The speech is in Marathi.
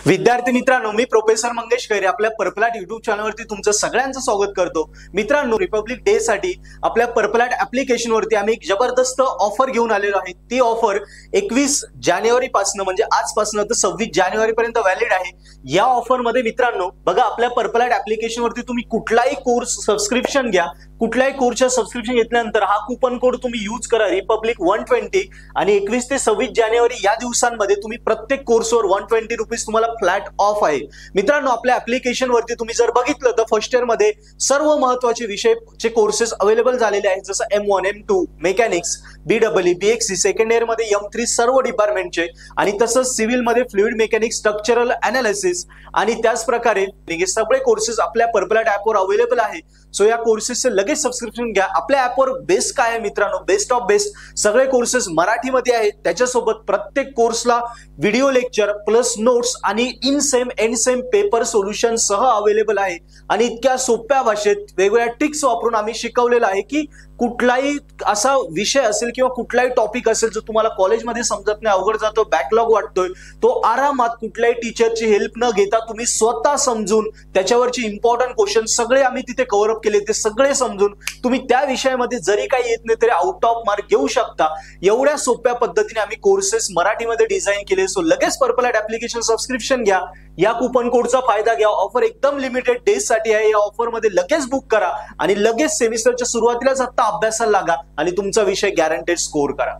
विद्यार्थी मित्रांनो, मी प्रोफेसर मंगेश खैरे आपल्या पर्पलॅट युट्यूब चॅनलवरती तुमचं सगळ्यांचं स्वागत करतो। मित्रांनो, रिपब्लिक डे साठी आपल्या पर्पलॅट ऍप्लिकेशन वरती आम्ही एक जबरदस्त ऑफर घेऊन आलेलो आहे। ती ऑफर 21 जानेवारी पासून म्हणजे आजपासून तर 26 जानेवारी पर्यंत व्हॅलिड आहे। या ऑफर मध्ये मित्रांनो बघा, आपल्या पर्पलॅट ऍप्लिकेशन वरती तुम्ही कुठलाही कोर्स सबस्क्रिप्शन घ्या, कुठल्याही कोर्सचं सबस्क्रिप्शन घेतल्यानंतर हा कूपन कोड तुम्ही यूज करा रिपब्लिक 120 आणि 21 ते 26 जानेवारी या दिवसांमध्ये तुम्ही प्रत्येक कोर्सवर 120 रुपीज तुम्हाला फ्लॅट ऑफ आहे। मित्रांनो, आपल्या ऍप्लिकेशन वरती तुम्ही जर बघितलं तर फर्स्ट इयर मध्ये सर्व महत्त्वाचे विषयचे कोर्सेस अवेलेबल झालेले आहेत, जसं M1 M2 mechanics BEE BXC, second year मध्ये M3 सर्व डिपार्टमेंटचे, आणि तसंच सिव्हिल मध्ये फ्लुइड मेकॅनिक्स स्ट्रक्चरल अनालिसिस आणि त्याच प्रकारे हे सगळे कोर्सेस आपल्या पर्पलॅट ऍपवर अवेलेबल आहे। सो या कोर्सेसचे लगेच सबस्क्रिप्शन घ्या। आपल्या ऍपवर बेस्ट काय आहे मित्रांनो, बेस्ट ऑफ बेस्ट सगळे कोर्सेस मराठीमध्ये आहेत। त्याच्यासोबत प्रत्येक कोर्सला व्हिडिओ लेक्चर प्लस नोट्स आणि in same end same paper solution सह अवेलेबल आहे। आणि इतक्या सोप्या भाषेत वेगवेगळ्या ट्रिक्स वापरून आम्ही शिकवलेलं आहे की कुठलाही असा विषय असेल किंवा कुठलाही टॉपिक असेल जो तुम्हाला कॉलेजमध्ये समजत नाही, अवघड जातो, बॅकलॉग वाटतोय, तो आरामात कुठल्याही टीचरची हेल्प न घेता तुम्ही स्वतः समजून त्याच्यावरची इम्पॉर्टंट क्वेश्चन सगळे आम्ही तिथे कव्हर अप केले। ते सगळे समजून तुम्ही त्या विषयामध्ये जरी काही येत नाही तरी आउट ऑफ मार्क घेऊ शकता। एवढ्या सोप्या पद्धतीने आम्ही कोर्सेस मराठीमध्ये डिझाईन केले। सो लगेच पर्पलॅट ऍप्लिकेशन सबस्क्रिप्शन घ्या, या कूपन कोडचा फायदा घ्या। ऑफर एकदम लिमिटेड डेज साठी आहे। या ऑफर मध्ये लगेच बुक करा आणि लगेच सेमिस्टरच्या सुरुवातीलाच आता अभ्यासाला लागा आणि तुमचा विषय गॅरंटेड स्कोर करा।